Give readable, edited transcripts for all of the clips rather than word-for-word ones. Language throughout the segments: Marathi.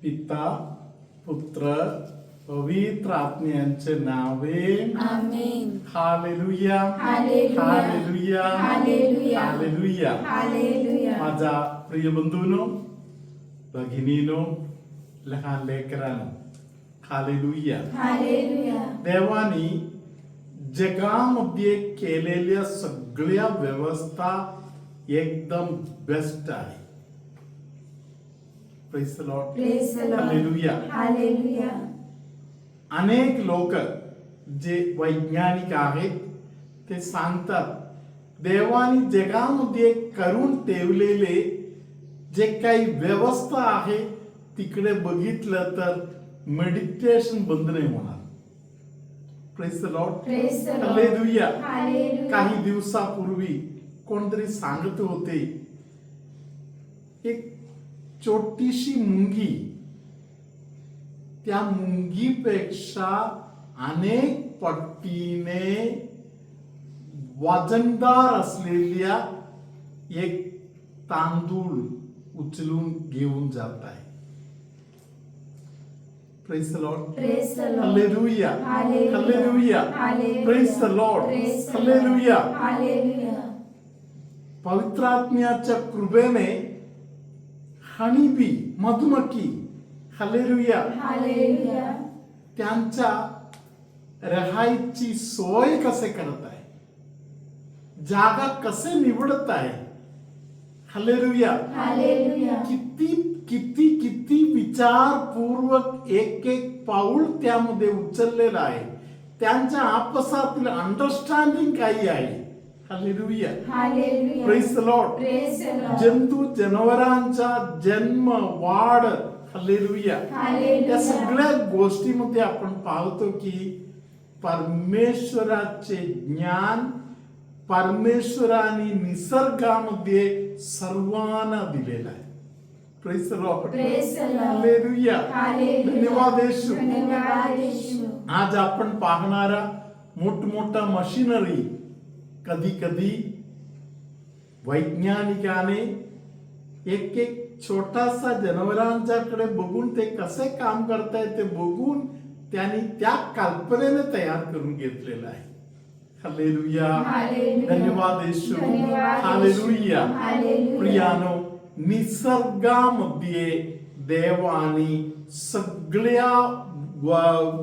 पिता पुत्र पवित्र आत्म्यांचे नावे amen. Hallelujah hallelujah. Hallelujah hallelujah. Hallelujah. Hallelujah. माझा प्रिय बंधूनो भगिनीनो लहान लेकरांनो हालेलुया. हालेलुया. देवानी जगामध्ये केलेल्या सगळ्या व्यवस्था एकदम बेस्ट आहे. Praise the Lord. Praise the Lord. Hallelujah. Hallelujah. अनेक लोक जे वैज्ञानिक आहेत ते सांगतात देवाने जगामध्ये करून ठेवलेले जे काही व्यवस्था आहे तिकडे बघितलं तर मेडिटेशन बंद नाही होणार. Praise the Lord. Praise the Lord. Hallelujah. Hallelujah. काही दिवसापूर्वी कोणतरी सांगत होते एक छोटीशी मुंगी त्या मुंगीपेक्षा अनेक पटीने वजनदार असलेल्या एक तांदूळ उचलून घेऊन जात आहे. Praise the Lord. Praise the Lord. Hallelujah. Hallelujah. Hallelujah. Hallelujah. Praise the Lord. Praise the Lord. Hallelujah. Hallelujah. पवित्र आत्म्याच्या कृपेने हनीबी मधुमक्खी हालेलुया हालेलुया. त्यांच्या राहायची सोय कसे करत आहे, जागा कसे निवडत आहे. हालेलुया. हालेलुया. किती किती किती विचारपूर्वक एक एक पाऊल त्यामध्ये उचललेलं आहे. त्यांच्या आपसातील अंडरस्टँडिंग काही आहे. Hallelujah. Hallelujah. Praise the Lord. Praise the Lord. जंतू जनावरांचा जन्म वाढ हालेलुया हालेलुया. या सगळ्या गोष्टीमध्ये आपण पाहतो की परमेश्वराचे ज्ञान परमेश्वराने निसर्गामध्ये सर्वांना दिलेलं आहे. Praise the Lord. Praise the Lord. Hallelujah. Hallelujah. धन्यवाद येशू. धन्यवाद येशू. आज आपण पाहणारा मोठमोठा मशिनरी कधी कधी वैज्ञानिकाने एक एक छोटासा जनावरांच्याकडे बघून ते कसे काम करतायत ते बघून त्यांनी त्या कल्पनेने तयार करून घेतलेलं आहे. हालेलुया. हालेलुया. धन्यवाद येशू. धन्यवाद येशू. हालेलुया. हालेलुया. प्रियानो निसर्गामध्ये देवाने सगळ्या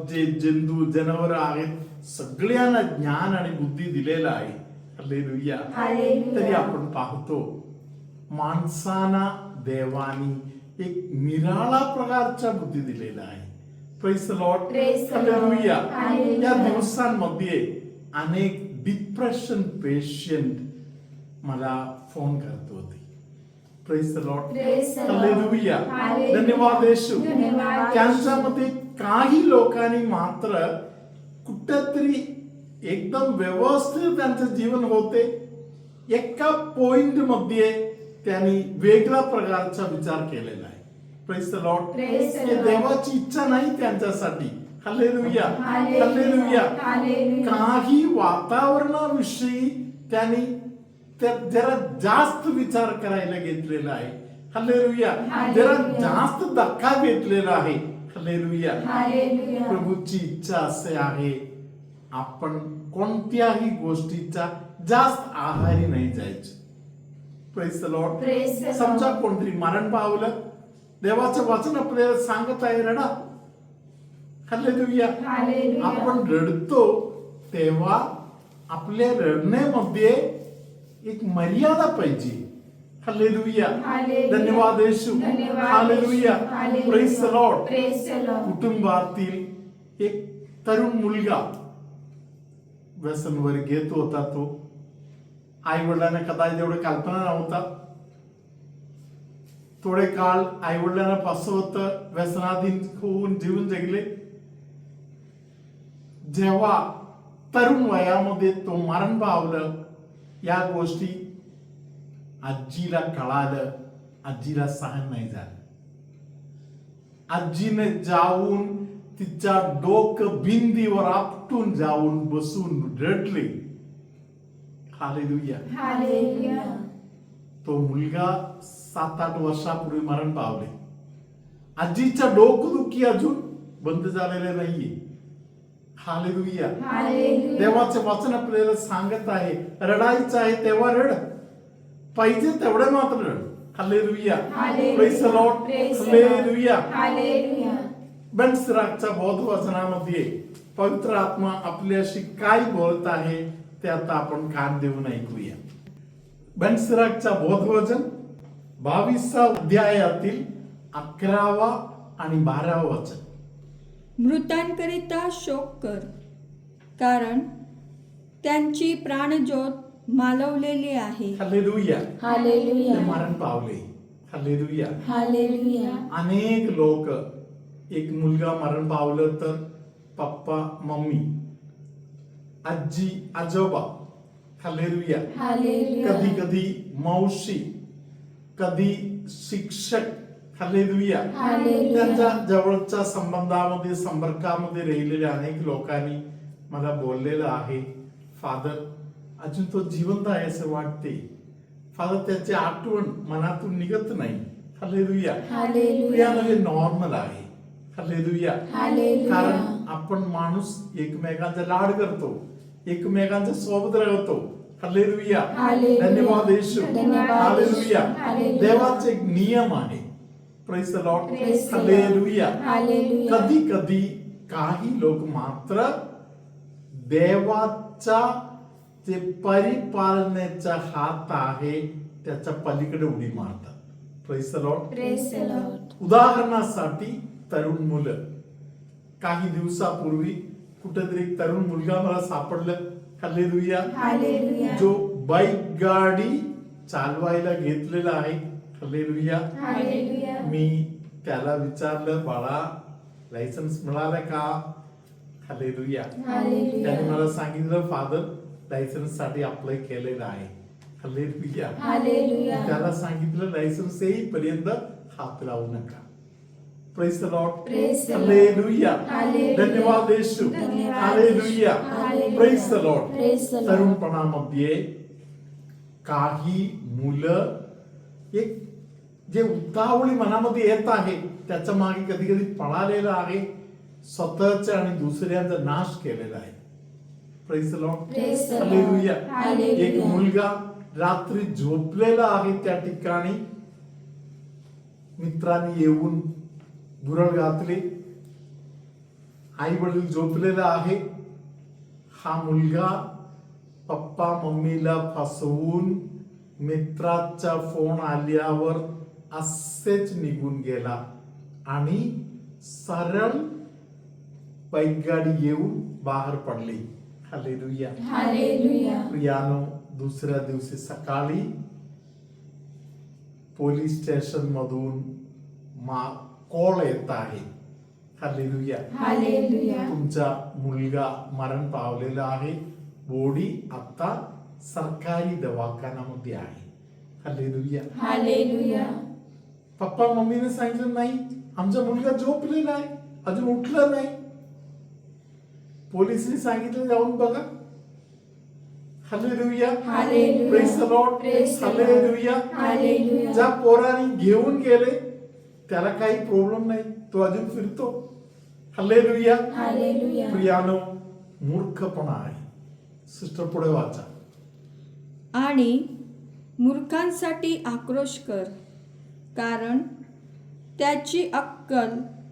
जे जंतू जनावर आहेत सगळ्यांना ज्ञान आणि बुद्धी दिलेला आहे. हालेलुया. हालेलुया. तरी आपण पाहतो माणसांना देवानी एक निराळा प्रकारच्या बुद्धी दिलेला आहे. Praise the Lord. Praise the Lord. Hallelujah. Hallelujah. या दिवसांमध्ये अनेक डिप्रेशन पेशंट मला फोन करत होते. Praise the Lord. Praise the Lord. Hallelujah. Hallelujah. धन्यवाद येशू. धन्यवाद येशू. त्यांच्यामध्ये काही लोकांनी मात्र कुठेतरी एकदम व्यवस्थित त्यांचं जीवन होते एका पॉइंट मध्ये त्यांनी वेगळ्या प्रकारचा विचार केलेला आहे. Praise the Lord. Praise the हे Lord. देवाची इच्छा नाही त्यांच्यासाठी. हालेलुया. हालेलुया. हालेलुया. हालेलुया. काही वातावरणाविषयी त्यांनी जरा जास्त विचार करायला घेतलेला आहे. हालेलुया. जरा हालेलुया. जास्त धक्का घेतलेला आहे. हालेलुया. हालेलुया. प्रभूची इच्छा असे आहे आपण कोणत्याही गोष्टीचा जास्त आहारी नाही जायचं. Praise the Lord. Praise the Lord. समजा कोणतरी मरण पावलं देवाचं वचन आपल्याला सांगत आहे रडा. हालेलुया. हालेलुया. आपण रडतो तेव्हा आपल्या रडण्यामध्ये एक मर्यादा पाहिजे. हालेलुया. हालेलुया. धन्यवाद येशू. धन्यवाद hallelujah. Yeshu. Hallelujah. Praise the Lord. Praise the Lord. कुटुंबातील एक तरुण मुलगा व्यसनवर घेत होता. तो आई वडिलांना कदाचित एवढं कल्पना नव्हता. थोडे काळ आई वडिलांना फसवत व्यसनाधीन होऊन जीवन जगले. जेव्हा तरुण वयामध्ये तो मरण पावलं या गोष्टी आजीला कळालं. आजीला सहन नाही झालं. आजीने जाऊन तिच्या डोकं भिंतीवर आपटून जाऊन बसून रडले. हालेलुया. हालेलुया. तो मुलगा 7-8 वर्षापूर्वी मरण पावले. आजीचं डोकदुखी अजून बंद झालेलं नाहीये. हालेलुया. हालेलुया. देवाचे वचन आपल्याला सांगत आहे, रडायचं आहे तेव्हा रड, पाहिजे तेवढं मात्र रड. Hallelujah. Hallelujah. Praise the Lord. Praise the Lord. Hallelujah. Hallelujah. Ben सिराकच्या बौद्ध वचनामध्ये पवित्र आत्मा आपल्याशी काय बोलत आहे ते आता आपण कान देऊन ऐकूया. बेन सिराकच्या बौद्ध वचन 22 अध्यायातील 11 आणि 12 वचन. मृतांकरिता शोक कर, कारण त्यांची प्राणज्योत मालवलेली आहे. हालेलुया. हालेलुया. ते मरण पावले. हालेलुया. हालेलुया. अनेक लोक, एक मुलगा मरण पावलं तर पप्पा मम्मी, आजी आजोबा, हालेलुया, हालेलुया. कधी कधी मावशी, कधी शिक्षक, हालेलुया, हालेलुया. त्यांच्या जवळच्या संबंधामध्ये संपर्कामध्ये राहिलेल्या अनेक लोकांनी मला बोललेलं आहे, फादर अजून तो जिवंत आहे असं वाटते, फादर त्याची आठवण मनातून निघत नाही. हालेलुया. हालेलुया. हे नॉर्मल आहे. हालेलुया. हालेलुया. कारण आपण माणूस एकमेकांचा लाड करतो, एकमेकांच्या सोबत राहतो. हालेलुया. हालेलुया. धन्यवाद येशू. धन्यवाद हालेलुया. येशू. हालेलुया. देवाचे एक नियम आहे. Praise the Lord. Praise the Lord. Hallelujah. Hallelujah. कधी कधी काही लोक मात्र देवाचा जे परिपालनेचा हात आहे त्याच्या पलीकडे उडी मारतात. Praise the Lord. Praise the Lord. उदाहरणासाठी तरुण मुलं, काही दिवसापूर्वी कुठेतरी एक तरुण मुलगा मला सापडलं. हालेलुया. हालेलुया. जो बाईक गाडी चालवायला घेतलेला आहे. हालेलुया. हालेलुया. मी त्याला विचारलं, बाळा लायसन्स मिळालं का? हालेलुया. हालेलुया. त्याने मला सांगितलं, फादर लायसन्स साठी अप्लाय केलेलं आहे. हालेलुया. हालेलुया. त्याला सांगितलं लायसन्स येईपर्यंत हात लावू नका. Praise the Lord. Praise the Lord. Hallelujah. Hallelujah. धन्यवाद येशू. धन्यवाद hallelujah. Hallelujah. Praise the Lord. Praise the Lord. तरुणपणामध्ये काही मुलं एक जे उतावळी मनामध्ये येत आहे त्याच्या मागे कधी कधी पळालेलं आहे, स्वतःचा आणि दुसऱ्यांचा नाश केलेला आहे. Praise the Lord. Praise the Lord. Hallelujah. Hallelujah. एक मुलगा रात्री झोपलेला आहे त्या ठिकाणी, मित्रांनी येऊन बुरळ घातली, आई वडील झोपलेला आहे. हा मुलगा पप्पा मम्मीला फसवून मित्राचा फोन आल्यावर असेच निघून गेला आणि सरळ बाईक गाडी येऊन बाहेर पडली. हालेलुया. हालेलुया. प्रियानो, दुसऱ्या दिवशी सकाळी पोलीस स्टेशन मधून कॉल येत आहे. हालेलुया. हालेलुया. तुमचा मुलगा मरण पावलेला आहे, बॉडी आता सरकारी दवाखान्यामध्ये आहे. हालेलुया. हालेलुया. पप्पा मम्मीने सांगितलं, नाही आमचा मुलगा झोपलेला आहे, अजून उठला नाही. पोलिसांनी सांगितलं जाऊन बघा. Hallelujah. Hallelujah. Praise the Lord. Praise the Lord. Hallelujah. Hallelujah. ज्या पोराने घेऊन गेले त्याला काही प्रॉब्लेम नाही, तो अजून फिरतो. हालेलुया. हालेलुया. प्रियानो, मूर्खपणा आहे. सिस्टर पुढे वाचा. आणि मूर्खांसाठी आक्रोश कर, कारण त्याची अक्कल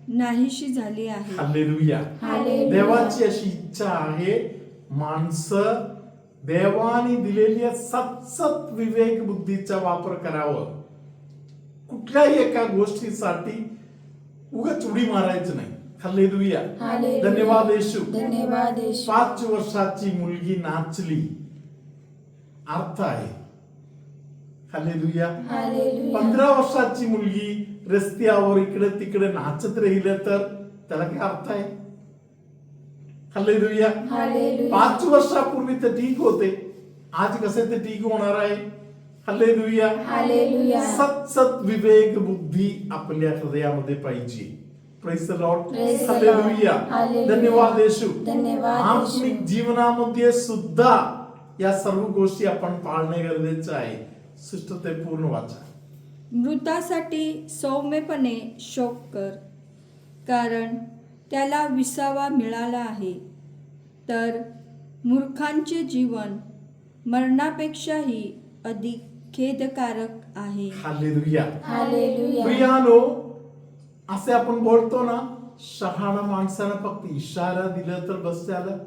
नाहीशी झाली आहे. हालेलुया. हालेलुया. देवाची अशी इच्छा आहे, माणसं देवाने दिलेल्या सतसत विवेक बुद्धीचा वापर करावं. कुठल्याही एका गोष्टीसाठी उगाच उडी मारायचं नाही. हालेलुया. हालेलुया. धन्यवाद येशू. धन्यवाद येशू. 5 वर्षाची मुलगी नाचली, अर्थ आहे. हालेलुया. हालेलुया. 15 वर्षाची मुलगी रस्त्यावर इकडे तिकडे नाचत राहिलं तर त्याला काय अर्थ आहे? हालेलुया. हालेलुया. 5 वर्षापूर्वी ते ठीक होते, आज कसे ते ठीक होणार आहे? हालेलुया. हालेलुया. सत विवेक बुद्धी आपल्या हृदयामध्ये पाहिजे. Praise the Lord. Praise the Lord. Hallelujah. Hallelujah. धन्यवाद येशू. धन्यवाद आत्मिक येशू. जीवनामध्ये सुद्धा या सर्व गोष्टी आपण पाळणे गरजेचे आहे. सिस्टर ते पूर्ण वाचा. मृतासाठी सौम्यपणे शोक कर, कारण त्याला विसावा मिळाला आहे. तर मूर्खांचे जीवन मरणापेक्षाही अधिक खेदकारक आहे. हालेलुया. हालेलुया. प्रियानो, असे आपण बोलतो ना, शहाणा माणसानं फक्त इशारा दिला तर बस झालं.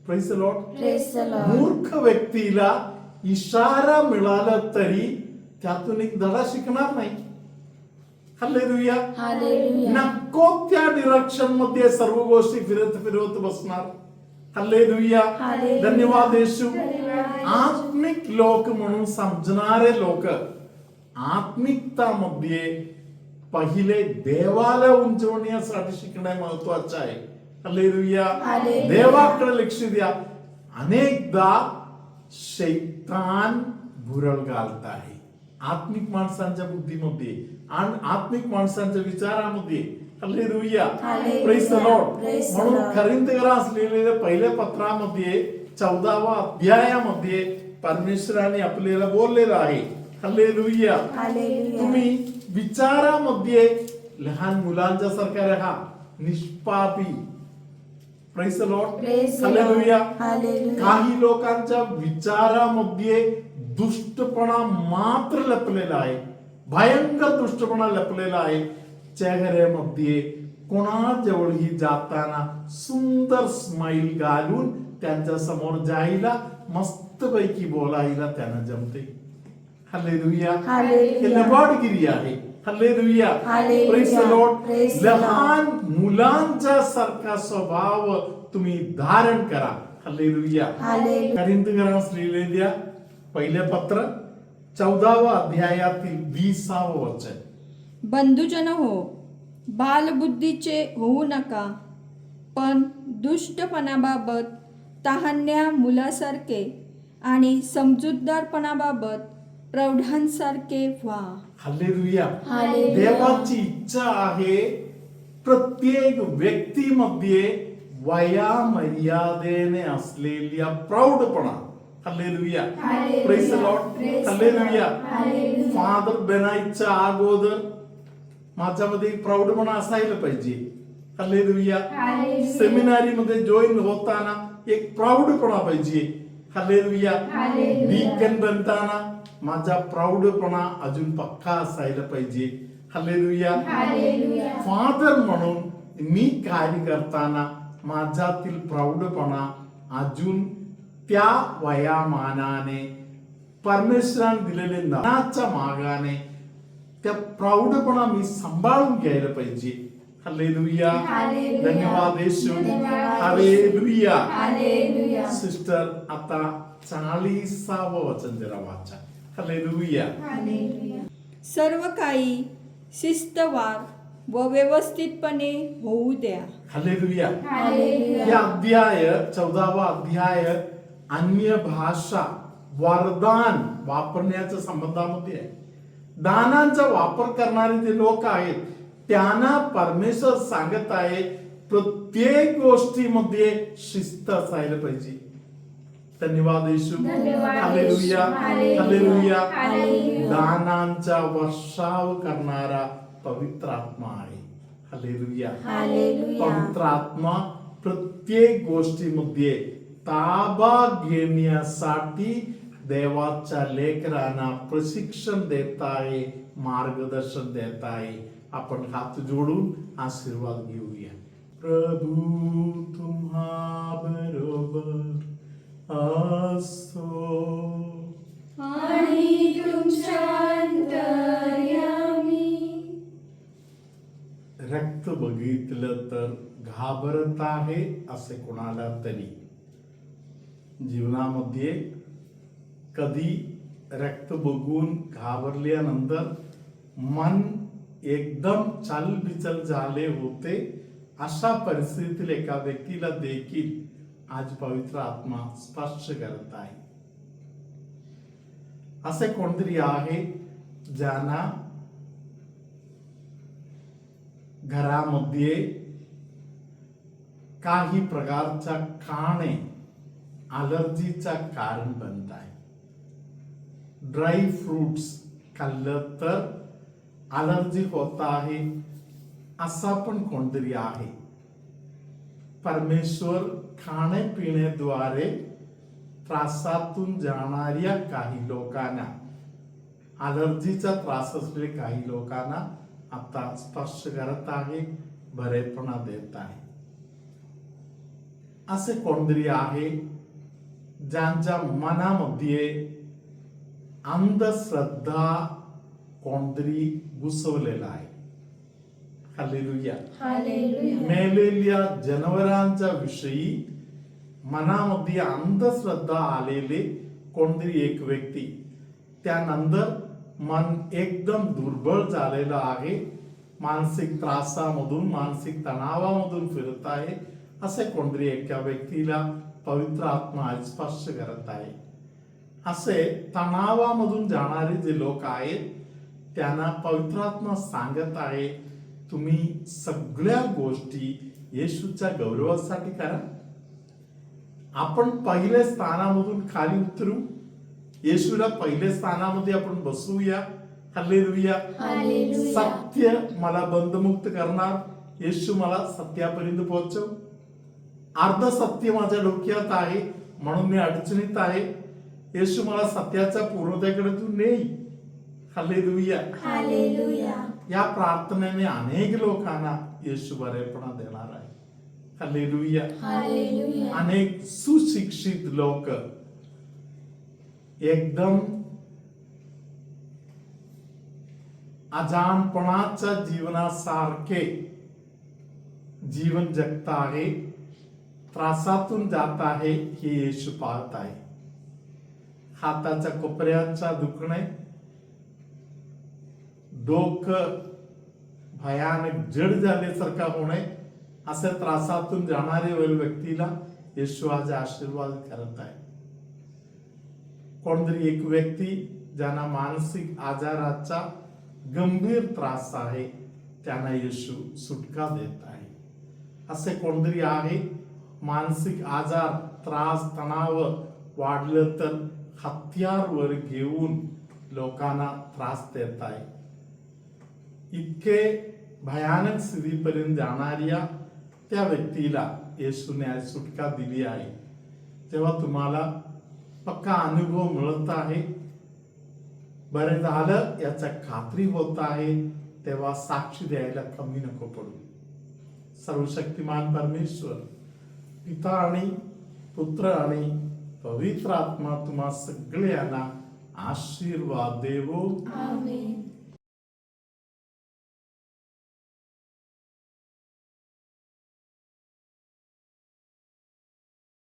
Praise the Lord. Praise the Lord. मूर्ख व्यक्तीला इशारा मिळाला तरी त्यातून एक धडा शिकणार नाही. हालेलुया. हालेलुया. नको त्या डिरेक्शन मध्ये सर्व गोष्टी फिरत बसणार. हालेलुया. हालेलुया. धन्यवाद येशू. आत्मिक लोक म्हणून समजणारे लोक आत्मिकतामध्ये पहिले देवाला उंचवण्यासाठी शिकणे महत्वाचे आहे. हालेलुया. हालेलुया. देवाकडे लक्ष द्या. अनेकदा शैतान भुरळ घालत आहे आत्मिक माणसांच्या बुद्धीमध्ये आणि आत्मिक माणसांच्या विचारामध्ये. Hallelujah. Hallelujah. Praise the Lord. Praise the म्हणून Lord. कोरिन्थीयरास लिहिलेल्या पहिल्या पत्रामध्ये 14व्या अध्यायामध्ये परमेश्वराने आपल्याला बोललेलं आहे. हालेलुया. हालेलुया. तुम्ही विचारामध्ये लहान मुलांच्या सारखा राहा, निष्पापी. Praise the Lord. Praise the Lord. Hallelujah. Hallelujah. काही लोकांच्या विचारामध्ये दुष्टपणा मात्र लपलेला आहे, भयंकर दुष्टपणा लपलेला आहे. चेहऱ्यामध्ये कोणाजवळही जाताना सुंदर स्माइल घालून त्यांच्या समोर जायला, मस्तपैकी बोलायला त्यांना जमते. हालेलुया. हालेलुया. हे लबाडगिरी आहे. Hallelujah. Hallelujah. Praise the Lord. Praise the Lord. लहान मुलांच्या सारखा स्वभाव तुम्ही धारण करा. हालेलुया. हालेलुया. कोरिन्थीयरास लिहिलेल्या पहिल्या पत्र 14व्या अध्यायातील 20वं वचन. बंधुजन हो, बालबुद्धीचे होऊ नका, पण दुष्टपणाबाबत तहान्या मुलासारखे आणि समजूतदारपणाबाबत प्रौढांसारखे व्हा. हालेलुया. हालेलुया. देवाची इच्छा आहे प्रत्येक व्यक्तीमध्ये वयामर्यादेने असलेल्या प्रौढपणा. Hallelujah. Hallelujah. Praise the Lord. Praise the hallelujah. Lord. Hallelujah. Father बनायच्या अगोदर माझ्यामध्ये प्रौढपणा असायला पाहिजे. हालेलुया. हालेलुया. सेमिनारी मध्ये जॉईन होताना एक प्रौढपणा पाहिजे. हालेलुया. हालेलुया. डीकन बनताना माझा प्रौढपणा अजून पक्का असायला पाहिजे. हालेलुया. हालेलुया. फादर म्हणून मी कार्य करताना माझ्यातील प्रौढपणा अजून त्या वयामानाने परमेश्वराने दिलेले ज्ञानाच्या मागाने त्या प्रौढपणा मी सांभाळून घ्यायला पाहिजे. हालेलुया. हालेलुया. धन्यवाद येशू. धन्यवाद. हालेलुया. हालेलुया. सिस्टर आता 40वं वचन जरा वाचा. हालेलुया. हालेलुया. सर्व काही शिस्तवार व व्यवस्थितपणे होऊ द्या. हालेलुया. हालेलुया. या अध्याय 14वा अध्याय अन्य भाषा वरदान वापरण्याच्या संबंधामध्ये आहे. दानांचा वापर करणारे जे लोक आहेत त्यांना परमेश्वर सांगत आहे प्रत्येक गोष्टीमध्ये शिस्त असायला पाहिजे. धन्यवाद येशू. धन्यवाद हालेलुया. येशू. हालेलुया. हालेलुया. हालेलुया. दानांचा वर्षाव करणारा पवित्र आत्मा आहे. हालेलुया. हालेलुया. पवित्र आत्मा प्रत्येक गोष्टीमध्ये ताबा घेण्यासाठी देवाच्या लेकरांना प्रशिक्षण देत आहे, मार्गदर्शन देत आहे. आपण हात जोडून आशीर्वाद घेऊया. प्रभू तुम्हा बरोबर असो आणि तुमच्या अंतर्यामी. रक्त बघितलं तर घाबरत आहे असे कोणाला तरी जीवनामध्ये कधी रक्त बघून घाबरल्यानंतर मन एकदम चलबिचल झाले होते, अशा परिस्थितीतील एका व्यक्तीला देखील आज पवित्र आत्मा स्पर्श करत आहे. असे कोणतरी आहे ज्यांना घरामध्ये काही प्रकारच्या काणे अलर्जीचा कारण बनत आहे. ड्राय फ्रुट्स खाल्लं तर अलर्जी होत आहे असा पण कोणतरी आहे. परमेश्वर खाण्यापिण्याद्वारे त्रासातून जाणाऱ्या काही लोकांना, अलर्जीचा त्रास असलेले काही लोकांना आता स्पर्श करत आहे, बरेपणा देत आहे. असे कोणतरी आहे ज्यांच्या मनामध्ये अंधश्रद्धा कोणतरी घुसवलेला आहे. हालेलुया. हालेलुया. मेलेल्या जनावरांच्या विषयी मनामध्ये अंधश्रद्धा आलेले कोणतरी एक व्यक्ती, त्यानंतर मन एकदम दुर्बळ झालेलं आहे, मानसिक त्रासामधून, मानसिक तणावामधून फिरत आहे. असे कोणतरी एका व्यक्तीला पवित्र आत्मा स्पर्श करत आहे. असे तणावामधून जाणारे जे लोक आहेत त्यांना पवित्र आत्मा सांगत आहे, तुम्ही सगळ्या गोष्टी येशूच्या गौरवासाठी करा. आपण पहिल्या स्थानामधून खाली उतरू, येशूला पहिल्या स्थानामध्ये आपण बसूया. हालेलुया. हालेलुया. सत्य मला बंधमुक्त करणार, येशू मला सत्यापर्यंत पोहोचव. अर्ध सत्य माझ्या डोक्यात आहे म्हणून मी अडचणीत आहे, येशू मला सत्याच्या पूर्णतेकडे तू नेई. हालेलुया. हालेलुया. या प्रार्थनेने अनेक लोकांना येशू बरेपणा देणार आहे. हालेलुया. हालेलुया. अनेक सुशिक्षित लोक एकदम अजानपणाच्या जीवनासारखे जीवन जगत आहे, त्रासातून जात आहे, हे येशू पाहत आहे. हाताच्या कोपऱ्यांचा दुखणे, डोकं भयानक जड झाल्यासारखा होणे, असे त्रासातून जाणाऱ्या व्यक्तीला येशू आज आशीर्वाद करत आहे. कोणतरी एक व्यक्ती ज्यांना मानसिक आजाराचा गंभीर त्रास आहे त्यांना येशू सुटका देत आहे. असे कोणतरी आहे मानसिक आजार, त्रास, तणाव वाढलं तर हत्यारवर घेऊन लोकांना त्रास देत आहे. इतके भयानक स्थितीपर्यंत जाणाऱ्या त्या व्यक्तीला येशूने आज सुटका दिली आहे. तेव्हा तुम्हाला पक्का अनुभव मिळत आहे, बरं झालं याचा खात्री होत आहे, तेव्हा साक्षी द्यायला कमी नको पडू. सर्वशक्तिमान परमेश्वर पिता आणि पुत्र आणि पवित्र आत्मा तुम्हा सगळ्यांना आशीर्वाद देवो. आमेन.